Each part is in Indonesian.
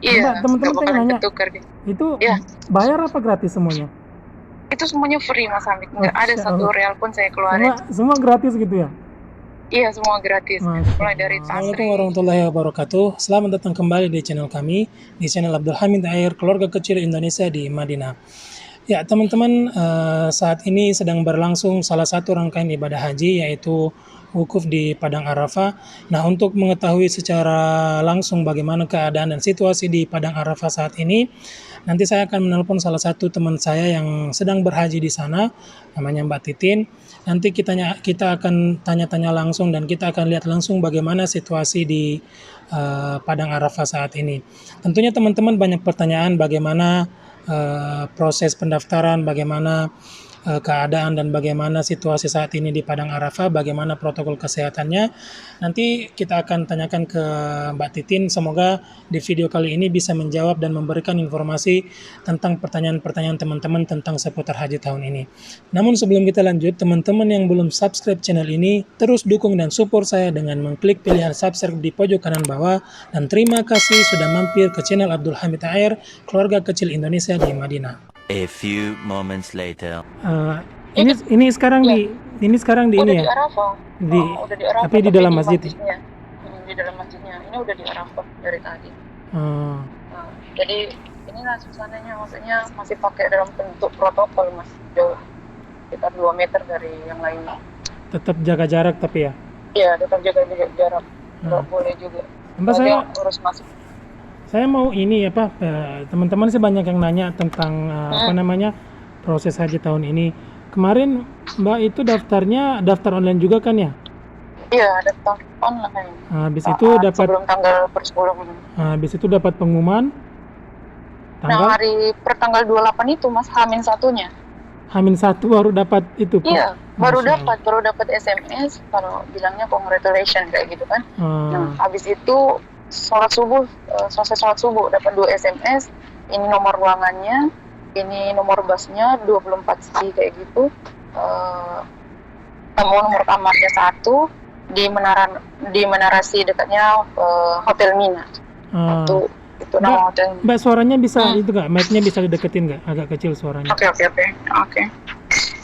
Iya, nggak Teman-teman pengen bakalan nanya, ketukar gitu. itu Iya, bayar apa gratis semuanya? itu semuanya free Mas Hamid, nggak ada Masya satu Allah. real pun saya keluarin. Semua gratis gitu ya? Iya, semua gratis. Masya Mulai dari Allah. Assalamualaikum tasri. warahmatullahi wabarakatuh. Selamat datang kembali di channel kami, di channel Abdul Hamid Air, keluarga kecil Indonesia di Madinah. Ya, teman-teman, saat ini sedang berlangsung salah satu rangkaian ibadah haji, yaitu wukuf di Padang Arafah. Nah, untuk mengetahui secara langsung bagaimana keadaan dan situasi di Padang Arafah saat ini, nanti saya akan menelpon salah satu teman saya yang sedang berhaji di sana, namanya Mbak Titin. Nanti kita akan tanya-tanya langsung dan kita akan lihat langsung bagaimana situasi di Padang Arafah saat ini. Tentunya teman-teman banyak pertanyaan bagaimana proses pendaftaran, bagaimana keadaan dan bagaimana situasi saat ini di Padang Arafah, bagaimana protokol kesehatannya. Nanti kita akan tanyakan ke Mbak Titin, semoga di video kali ini bisa menjawab dan memberikan informasi tentang pertanyaan-pertanyaan teman-teman tentang seputar haji tahun ini. Namun sebelum kita lanjut, teman-teman yang belum subscribe channel ini, terus dukung dan support saya dengan mengklik pilihan subscribe di pojok kanan bawah, dan terima kasih sudah mampir ke channel Abdul Hamid Air, keluarga kecil Indonesia di Madinah. A few moments later. Ini sekarang Ya, ini sekarang di udah ini di ya, Arafah. di Udah di Arafah, tapi di dalam masjid. masjidnya. Di dalam masjidnya. Ini udah di Arafah dari tadi. Uh, Nah, jadi inilah suasananya, maksudnya masih pakai dalam bentuk protokol Mas. Jauh, sekitar 2 meter dari yang lainnya. Tetap jaga jarak tapi ya. Iya, tetap jaga jarak. Nggak boleh juga. Mbak, Ada saya yang harus masuk. mau ini apa, teman-teman sih banyak yang nanya tentang apa namanya, proses haji tahun ini. Kemarin Mbak itu daftar online juga kan ya? Iya, daftar online. Habis itu dapat sebelum tanggal per 10. habis itu dapat pengumuman Nah, tanggal hari per tanggal 28 itu Mas, Hamin satunya. H-1 baru dapat itu. Iya, baru Masya dapat SMS kalau bilangnya congratulations kayak gitu kan. Allah. Nah, habis itu selesai sholat subuh dapat 2 SMS. Ini nomor ruangannya, ini nomor busnya 24C kayak gitu. Nomor kamarnya 1 di menara C dekatnya Hotel Mina. Itu nama hotelnya. Mbak, suaranya bisa itu nggak? Mic-nya bisa dideketin nggak? Agak kecil suaranya. Oke.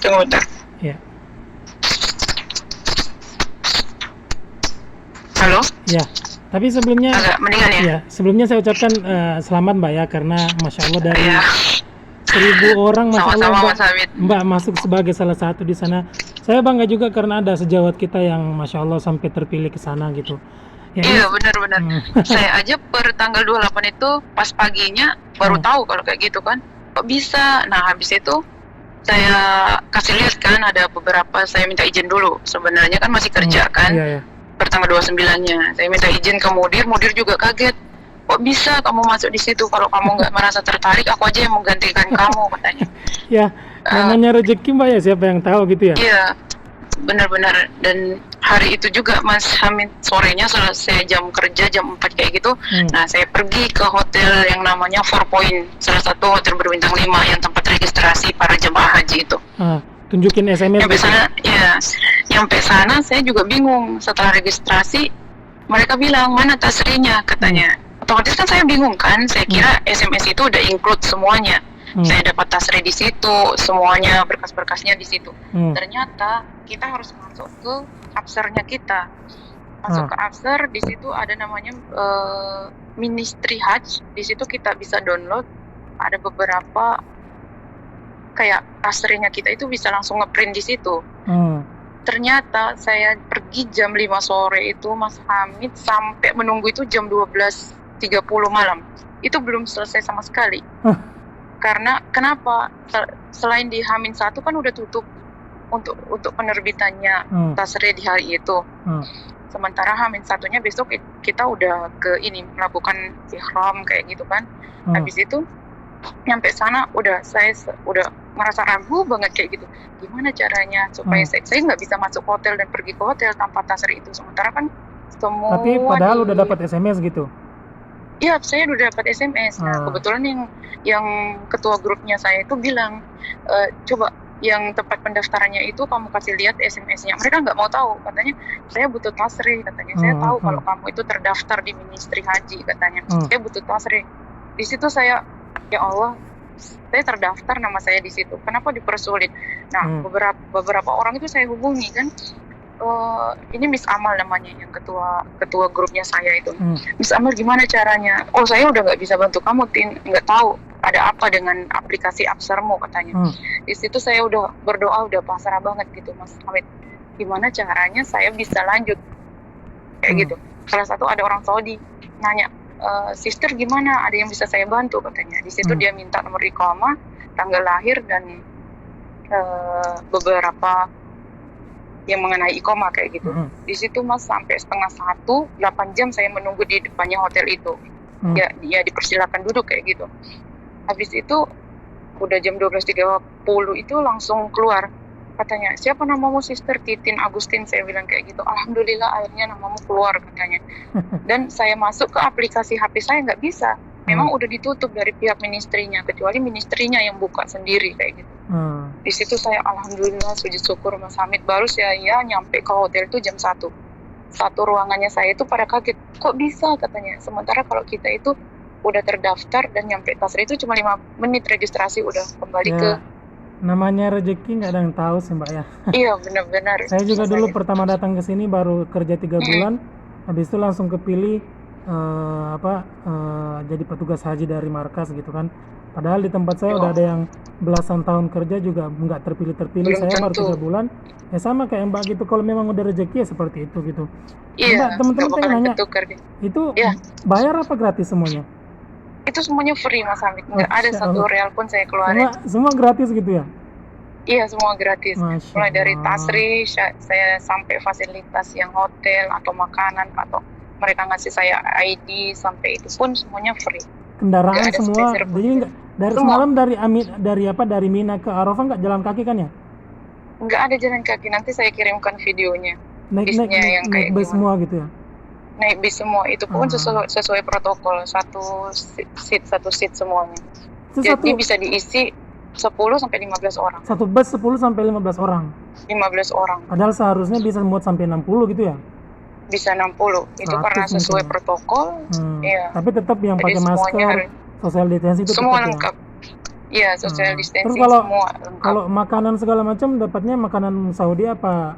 Tunggu bentar. Ya. Halo? Ya. Tapi sebelumnya Agak mendingan ya? ya, sebelumnya saya ucapkan selamat Mbak ya, karena Masya Allah dari Iya. 1000 orang Masya Allah Sama-sama Mbak, Mas Hamid. Mbak masuk sebagai salah satu di sana. Saya bangga juga karena ada sejawat kita yang Masya Allah sampai terpilih ke sana gitu. Ya, Iya, benar-benar. Saya aja per tanggal 28 itu pas paginya baru tahu kalau kayak gitu kan. Kok bisa? Nah, habis itu saya kasih lihat kan, ada beberapa saya minta izin dulu. Sebenarnya kan masih kerja kan. Iya. Per tanggal 29-nya. Saya minta izin ke mudir juga kaget. Kok bisa kamu masuk di situ? Kalau kamu nggak merasa tertarik, aku aja yang menggantikan kamu, katanya. Ya, namanya rezeki Mbak ya, siapa yang tahu gitu ya. Iya, benar-benar. Dan hari itu juga Mas Hamid, sorenya selesai jam kerja jam 4 kayak gitu. Nah, saya pergi ke hotel yang namanya Four Point, salah satu hotel berbintang 5 yang tempat registrasi para jemaah haji itu. Tunjukin SMS. Sampai sana, ya, sampai sana saya juga bingung. Setelah registrasi, mereka bilang mana tasrinya, katanya. Otomatis kan saya bingung kan, saya kira SMS itu udah include semuanya. Saya dapat tasri di situ, semuanya berkas-berkasnya di situ. Ternyata kita harus masuk ke Absernya kita. Masuk ke Abser, di situ ada namanya Ministry Hajj. Di situ kita bisa download, ada beberapa kayak tasrinya kita itu bisa langsung ngeprint di situ. Ternyata saya pergi jam 5 sore itu Mas Hamid, sampai menunggu itu jam 12.30 malam. Itu belum selesai sama sekali. Karena kenapa? Selain di H-1 kan udah tutup untuk penerbitannya tasri di hari itu. Sementara H-1-nya besok kita udah ke ini melakukan ihram kayak gitu kan. Habis itu nyampe sana saya udah merasa ragu banget kayak gitu. Gimana caranya supaya saya nggak bisa masuk hotel dan pergi ke hotel tanpa tasri itu. Sementara kan semua. Tapi padahal udah dapat SMS gitu. Iya, saya udah dapat SMS. Nah, kebetulan yang ketua grupnya saya itu bilang, coba yang tempat pendaftarannya itu kamu kasih lihat SMS-nya. Mereka nggak mau tahu, katanya saya butuh tasri, katanya. Saya tahu kalau kamu itu terdaftar di Ministry Haji, katanya. Saya butuh tasri. Di situ saya, ya Allah, saya terdaftar nama saya di situ. Kenapa dipersulit? Nah, beberapa orang itu saya hubungi kan. Ini Miss Amal namanya, yang ketua grupnya saya itu. Miss Amal, gimana caranya? Oh, saya udah nggak bisa bantu kamu, Tin. Nggak tahu ada apa dengan aplikasi Absermo, katanya. Di situ saya udah berdoa, udah pasrah banget gitu, Mas Hamid. Gimana caranya saya bisa lanjut kayak gitu? Salah satu ada orang Saudi nanya, sister gimana? Ada yang bisa saya bantu, katanya. Di situ dia minta nomor iqamah, tanggal lahir, dan beberapa yang mengenai iqamah kayak gitu. Di situ Mas sampai 12:30, 8 jam saya menunggu di depannya hotel itu. Ya dipersilakan duduk kayak gitu. Habis itu udah jam 12:30 itu langsung keluar. Katanya, siapa namamu, Sister? Titin Agustin, saya bilang kayak gitu. Alhamdulillah akhirnya namamu keluar, katanya. Dan saya masuk ke aplikasi HP saya nggak bisa. Memang udah ditutup dari pihak ministrinya, kecuali ministrinya yang buka sendiri kayak gitu. Di situ saya alhamdulillah sujud syukur, Mas Hamid. Baru saya nyampe ke hotel itu jam 1. Satu ruangannya saya itu pada kaget, kok bisa, katanya. Sementara kalau kita itu udah terdaftar dan nyampe Tasri itu cuma 5 menit registrasi udah kembali ke. Namanya rezeki nggak ada yang tahu sih, Mbak ya. Iya, benar-benar. Saya juga dulu pertama datang ke sini baru kerja 3 bulan, habis itu langsung kepilih jadi petugas haji dari markas gitu kan. Padahal di tempat saya udah ada yang belasan tahun kerja juga nggak terpilih. Saya baru 3 bulan. Ya sama kayak Mbak gitu, kalau memang udah rezeki ya seperti itu gitu. Iya, Mbak, teman-teman pengen nanya, itu bayar apa gratis semuanya? Itu semuanya free, Mas Hamid. Nggak ada satu real pun saya keluarin. Semua gratis gitu ya? Iya, semua gratis. Masya Mulai dari Allah. Tasri, saya sampai fasilitas yang hotel atau makanan, atau mereka ngasih saya ID, sampai itu pun semuanya free. Kendaraan semua, jadi nggak dari Semua. semalam dari Mina ke Arafah nggak jalan kaki kan ya? Nggak ada jalan kaki, nanti saya kirimkan videonya. Naik bus semua gitu ya? Naik bis semua, itu pun sesuai protokol, satu seat semuanya. Jadi bisa diisi 10-15 orang. Satu bus 10-15 orang? 15 orang. Padahal seharusnya bisa muat sampai 60 gitu ya? Bisa 60, itu karena sesuai protokol. Ya. Tapi tetap yang pakai masker, social distancing itu semua tetap lengkap. Iya, social distancing. Terus semua lengkap. Kalau makanan segala macam dapatnya makanan Saudi apa?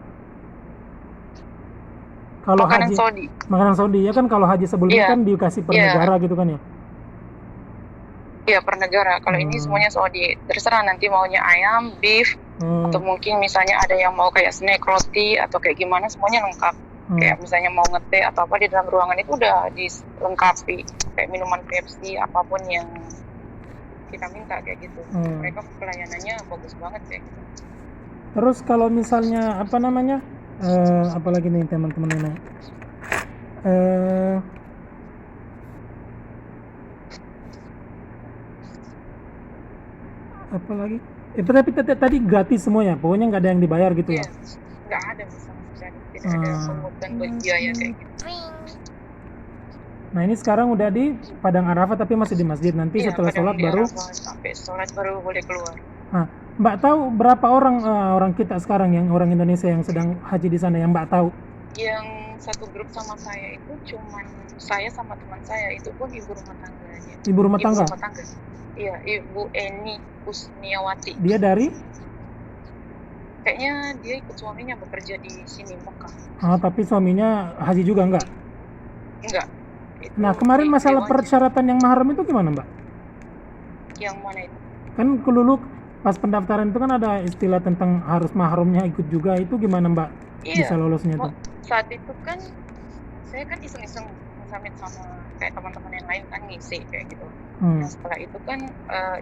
Kalau makanan haji, Saudi. Makanan Saudi ya kan, kalau haji sebelumnya kan dikasih per negara gitu kan ya? Iya, per negara. Kalau ini semuanya Saudi. Terserah nanti maunya ayam, beef, atau mungkin misalnya ada yang mau kayak snack, roti, atau kayak gimana, semuanya lengkap. Kayak misalnya mau ngeteh atau apa, di dalam ruangan itu udah dilengkapi. Kayak minuman Pepsi, apapun yang kita minta kayak gitu. Mereka pelayanannya bagus banget kayak gitu. Terus kalau misalnya apa namanya, apalagi nih teman-teman ini, apalagi? Tapi tadi gratis semuanya, pokoknya nggak ada yang dibayar gitu ya? Nggak ada, misalnya tidak ada pungutan biaya kayak gitu. Nah ini sekarang udah di Padang Arafah tapi masih di masjid, nanti setelah sholat baru? Sampai sholat baru boleh keluar. Nah, Mbak tahu berapa orang kita sekarang yang orang Indonesia yang sedang haji di sana yang Mbak tahu? Yang satu grup sama saya itu cuman saya sama teman saya, itu pun ibu rumah tangga aja. Ibu rumah tangga? Iya, Ibu Eni Kusniawati. Dia dari? Kayaknya dia ikut suaminya bekerja di sini, Mekah. Tapi suaminya haji juga enggak? Enggak. Nah, kemarin masalah persyaratan yang mahram itu gimana, Mbak? Yang mana itu? Kan dulu pas pendaftaran itu kan ada istilah tentang harus mahramnya ikut juga, itu gimana, Mbak? Bisa lolosnya tuh? Saat itu kan saya kan iseng-iseng samit sama kayak teman-teman yang lain kan ngisi kayak gitu. Nah, setelah itu kan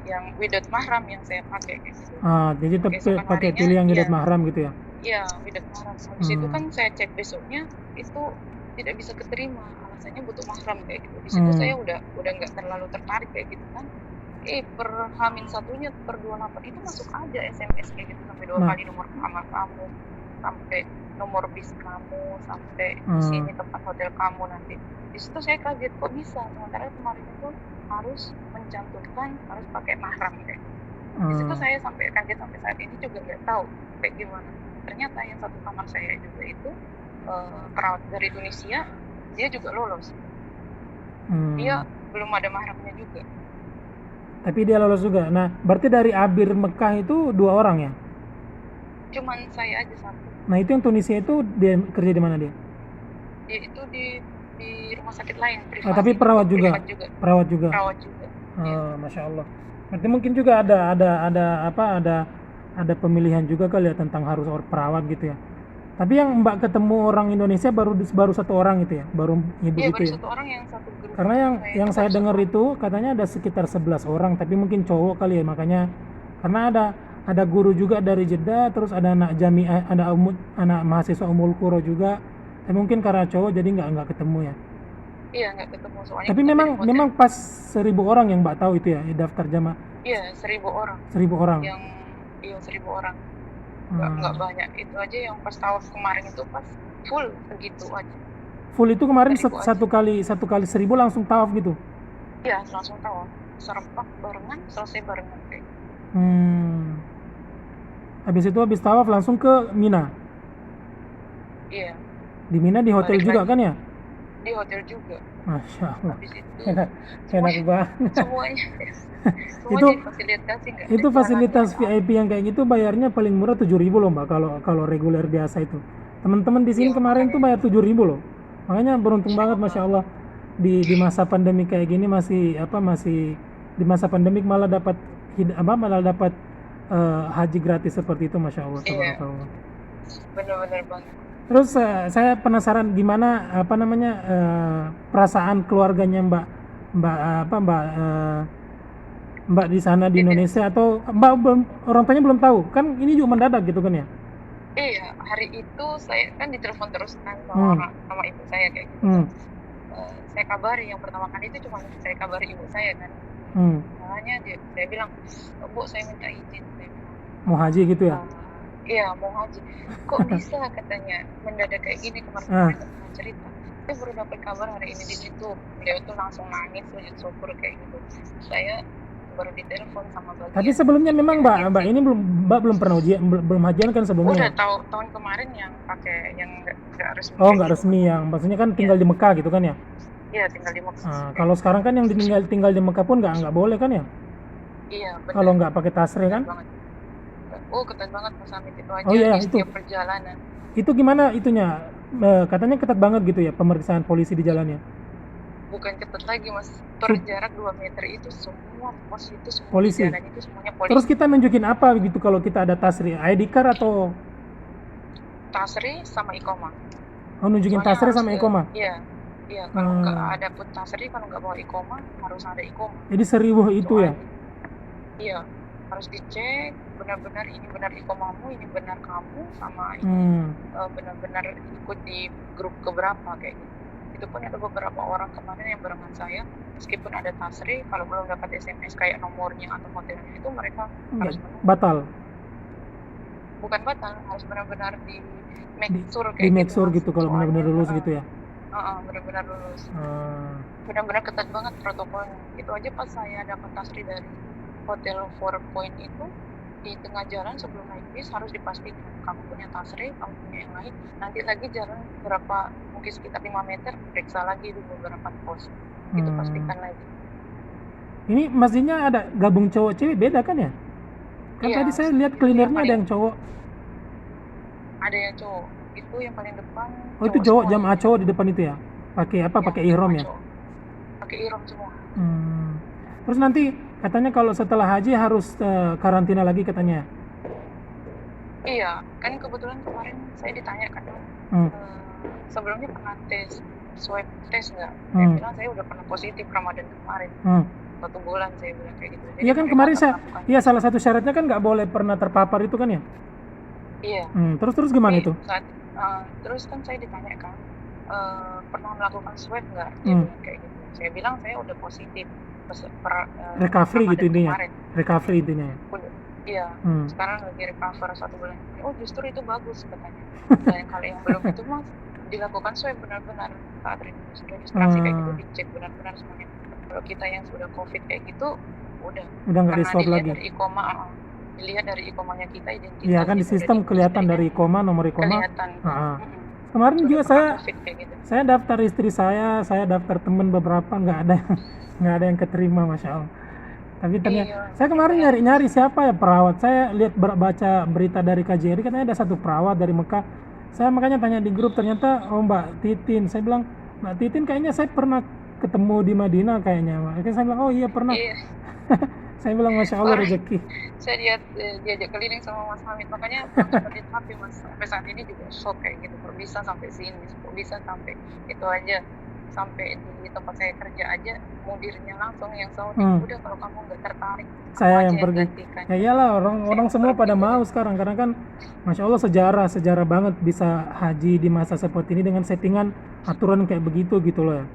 yang without mahram yang saya pakai kayak gitu. Jadi tetap pakai pilih yang without mahram gitu ya? Iya, without mahram. Habis itu kan saya cek besoknya itu tidak bisa keterima, alasannya butuh mahram kayak gitu. Di situ saya udah nggak terlalu tertarik kayak gitu kan. Per H-1-nya per 28 itu masuk aja SMS kayak gitu, sampai 2 kali nomor kamar kamu, sampai nomor bis kamu, sampai di sini tempat hotel kamu nanti. Di situ saya kaget, kok bisa, sementara kemarin itu harus mencantumkan harus pakai mahram kayak gitu. Di situ saya sampai kaget, sampai saat ini juga nggak tahu kayak gimana. Ternyata yang satu kamar saya juga itu perawat dari Tunisia, dia juga lolos. Dia belum ada mahramnya juga. Tapi dia lolos juga. Nah, berarti dari Abir Mekah itu 2 orang ya? Cuman saya aja satu. Nah, itu yang Tunisia itu dia kerja di mana dia? Dia itu di rumah sakit lain privasi. Tapi perawat juga. Privat juga. Perawat juga. Perawat juga. Iya. Masya Allah. Berarti mungkin juga ada pemilihan juga kali ya tentang harus perawat gitu ya. Tapi yang Mbak ketemu orang Indonesia baru 1 orang gitu ya, baru ibu Iya, gitu baru ya. satu orang yang satu grup. Karena yang saya itu dengar itu katanya ada sekitar 11 orang, tapi mungkin cowok kali ya, makanya karena ada guru juga dari Jeddah, terus ada anak jamiah, anak mahasiswa Ummul Qura juga. Tapi mungkin karena cowok jadi nggak ketemu ya. Iya, nggak ketemu soalnya. Tapi kita di hotel. memang pas 1.000 orang yang Mbak tahu itu ya, daftar jamaah Iya, 1.000 orang. 1.000 orang. Iya, 1.000 orang. Nggak banyak. Itu aja yang pas tawaf kemarin itu pas full segitu aja. Full itu kemarin 1.000 aja. satu kali 1.000 langsung tawaf gitu. Iya, langsung tawaf. Serempak barengan, selesai barengan kayak gitu. Habis tawaf langsung ke Mina. Iya, Di Mina di hotel Balik juga lagi. kan ya? di hotel juga. Masya Allah. Habis itu Enak banget. semuanya Itu- difasilitasi nggak? Itu Ada fasilitas jalan-jalan. VIP yang kayak gitu bayarnya paling murah 7.000 loh Mbak, kalau reguler biasa itu. Teman-teman di sini Iya, kemarin makanya. tuh bayar 7.000 loh. Makanya beruntung Masya banget Allah. Masya Allah di masa pandemi kayak gini masih di masa pandemik malah dapat haji gratis seperti itu, Masya Allah. Iya. Tabarakallah. Bener-bener banget. Terus saya penasaran gimana perasaan keluarganya Mbak di sana di Indonesia, atau Mbak orang tuanya belum tahu kan, ini juga mendadak gitu kan ya? Iya, hari itu saya kan ditelepon terus kan Hmm. sama ibu saya kayak gitu. Hmm. Saya kabari yang pertama kali itu cuma saya kabari ibu saya kan. Makanya saya bilang, Bu, saya minta izin. Saya bilang, Mau haji gitu ya? iya, mau haji. Kok bisa katanya mendadak kayak gini, kemarin nggak pernah cerita. Saya baru dapat kabar hari ini di situ. Beliau tuh langsung nangis, sujud syukur kayak gitu. Saya baru ditelepon sama bagian. Tapi sebelumnya memang Mbak ini belum pernah belum hajian kan sebelumnya? Udah tahun kemarin yang pakai yang nggak resmi. Oh, nggak resmi, yang maksudnya kan tinggal di Mekah gitu kan ya? Iya, tinggal di Mekah. Kalau sekarang kan yang tinggal di Mekah pun nggak boleh kan ya? Iya, benar. Kalau nggak pakai tasrih kan? Ketat banget. Oh, ketat banget Mas Amit itu aja Oh iya, di itu. setiap perjalanan. Itu gimana itunya? Katanya ketat banget gitu ya pemeriksaan polisi di jalannya? Bukan ketat lagi Mas, per jarak 2 meter itu semua pos itu, semua Polisi. di jalan itu semuanya polisi. Terus kita nunjukin apa gitu kalau kita ada tasrih? ID card atau Tasri sama iqomah. nunjukin Soalnya tasrih harus sama ke- iqomah? Iya, kalau nggak ada pun tasri, kalau nggak bawa iqomah harus ada iqomah. Jadi seribuh itu ya? Iya, harus dicek benar-benar ini benar iqomahmu, ini benar kamu, sama ini benar-benar ikut di grup keberapa kayak gitu. Itu pun ada beberapa orang kemarin yang barengan saya, meskipun ada tasri, kalau belum dapat SMS kayak nomornya atau hotelnya itu mereka harus menunggu. Batal. Bukan batal, harus benar-benar di make sure Di kayak make sure Mas. gitu kalau benar-benar lulus gitu ya? Benar-benar lulus. Benar-benar Ketat banget protokolnya. Itu aja pas saya dapat tasri dari hotel 4 Point itu, di tengah jalan sebelum naik bis harus dipastikan kamu punya tasri, kamu punya yang lain. Nanti lagi jalan berapa, mungkin sekitar 5 meter, periksa lagi di beberapa pos. Itu pastikan lagi. Ini masjidnya ada gabung cowok cewek beda kan ya? Kan Iya, tadi saya lihat klinernya yang ada yang cowok. Ada yang cowok. Itu yang paling depan. Oh, itu cowok, semua. jamaah cowok di depan itu ya? Pakai apa? Iya, Pakai ihram ya? cowok. Pakai ihram semua. Terus nanti katanya kalau setelah haji harus karantina lagi katanya. Iya, kan kebetulan kemarin saya ditanyakan sebelumnya pernah swab tes nggak? Saya bilang saya udah pernah positif Ramadan kemarin. 1 bulan saya bilang kayak gitu. Iya kan kemarin salah satu syaratnya kan nggak boleh pernah terpapar itu kan ya? Iya. Terus gimana itu? Terus kan saya ditanyakan pernah melakukan swab nggak? Dia bilang kayak gitu. Saya bilang saya udah positif. Recovery gitu intinya. Kemarin. Recovery intinya. Iya. Sekarang lagi recover 1 bulan. Oh, justru itu bagus katanya. Dan kalau yang belum itu Mas dilakukan swab benar-benar saat registrasi kayak gitu, dicek benar-benar semuanya. Kalau kita yang sudah COVID kayak gitu udah nggak di swab lagi. Dilihat dari iqomahnya kita, identitas. Iya kan di sistem kelihatan dari iqomah, nomor iqomah. Kelihatan. Kemarin Sudah juga pernah COVID kayak gitu. saya daftar istri saya daftar temen beberapa nggak ada yang keterima, Masya Allah. Tapi ternyata Iya. saya kemarin nyari-nyari siapa ya perawat. Saya lihat baca berita dari KJRI katanya ada satu perawat dari Mekah. Saya makanya tanya di grup, ternyata Mbak Titin. Saya bilang, Mbak Titin kayaknya saya pernah ketemu di Madinah kayaknya. Akhirnya saya bilang, oh iya pernah. Iya. Saya bilang Masya Allah Parah. rezeki. Saya lihat diajak keliling sama Mas Hamid, makanya belum sempat tapi Mas sampai saat ini juga shock kayak gitu, kok bisa sampai sini, kok bisa sampai itu aja, sampai di tempat saya kerja aja mudirnya langsung yang Saudi, udah kalau kamu nggak tertarik Saya aku yang aja pergi. gantikan. Ya iyalah, orang semua pergi pada juga. mau sekarang karena kan Masya Allah sejarah banget bisa haji di masa seperti ini dengan settingan aturan kayak begitu gitu loh ya.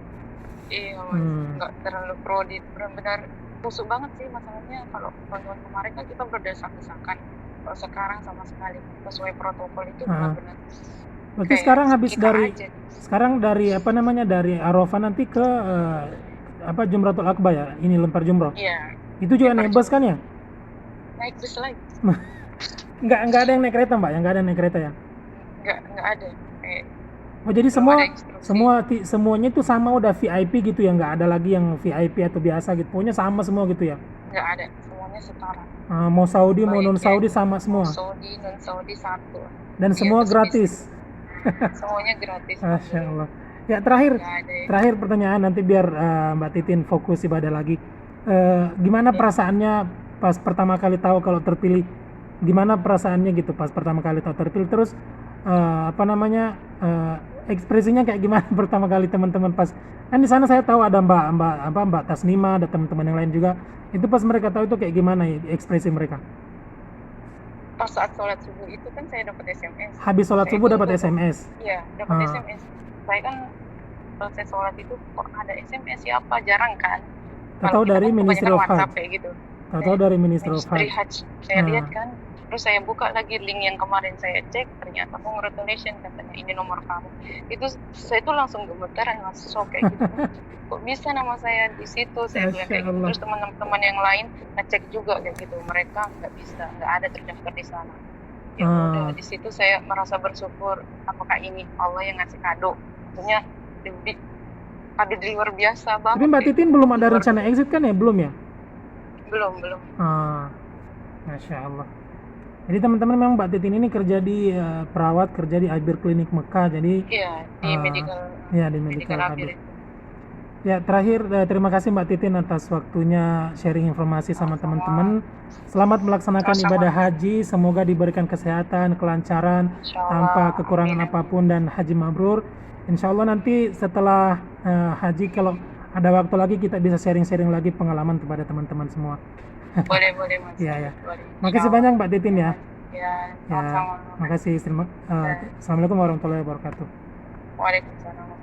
Iya Mas, nggak terlalu pro di benar-benar busuk banget sih masalahnya. Kalau tahun kemarin kan kita berdesak-desakan, kalau sekarang sama sekali sesuai protokol itu benar-benar. Berarti kayak sekarang habis kita dari aja. sekarang dari apa namanya dari Arafah nanti ke apa Jumratul Aqabah ya, ini lempar jumroh. Iya, Itu juga naik bus kan ya? naik bus lagi. Nggak ada yang naik kereta Mbak, yang nggak ada yang naik kereta ya? Nggak ada. Oh jadi Belum ada instruksi. semuanya itu sama udah VIP gitu ya, nggak ada lagi yang VIP atau biasa gitu, pokoknya sama semua gitu ya? Nggak ada, semuanya setara. Mau Saudi mau Baik non ya. Saudi sama semua? Saudi, non Saudi satu. Dan Iya, semua terus gratis? Semuanya gratis. Masya Allah. Ya terakhir Nggak ada ya. terakhir pertanyaan nanti biar Mbak Titin fokus ibadah lagi. Gimana perasaannya pas pertama kali tahu kalau terpilih? Gimana perasaannya gitu pas pertama kali tahu terpilih? Terus apa namanya ekspresinya kayak gimana pertama kali teman-teman pas kan di sana saya tahu ada Mbak Tasnima, ada teman-teman yang lain juga. Itu pas mereka tahu itu kayak gimana ya ekspresi mereka? Pas saat sholat subuh itu kan saya dapat SMS. Habis sholat Saya subuh dapat tunggu. SMS. Iya, dapat SMS. Saya kan selesai sholat itu kok ada SMS siapa, jarang kan. Tahu dari Ministry of WhatsApp Hajj. kayak gitu. Tahu dari Ministry of Ministry Hajj. Hajj. Saya lihat kan, terus saya buka lagi link yang kemarin saya cek, ternyata congratulations katanya ini nomor kamu. Itu saya tuh langsung gemetaran, langsung shock kayak gitu. Kok bisa nama saya di situ? Saya bilang kayak gitu. Terus teman-teman yang lain ngecek juga kayak gitu, mereka nggak bisa, nggak ada terdaftar di sana. Ya udah di situ saya merasa bersyukur, apakah ini Allah yang ngasih kado, maksudnya lebih kado di luar biasa banget. Tapi Mbak Titin belum ada rencana exit kan ya, belum ya? Belum. Masya Allah. Jadi teman-teman memang Mbak Titin ini kerja di perawat, kerja di Abir Klinik Mekah, jadi iya di medical. Ya di medical Abir. Ya terakhir terima kasih Mbak Titin atas waktunya sharing informasi sama teman-teman. Selamat melaksanakan ibadah haji, semoga diberikan kesehatan, kelancaran, tanpa kekurangan apapun dan haji mabrur. Insya Allah nanti setelah haji kalau ada waktu lagi kita bisa sharing-sharing lagi pengalaman kepada teman-teman semua. Boleh Mas. Ya. Boleh. Makasih banyak Mbak Titin ya. Ya, sama-sama. Makasih. Assalamualaikum warahmatullahi wabarakatuh. Waalaikumsalam.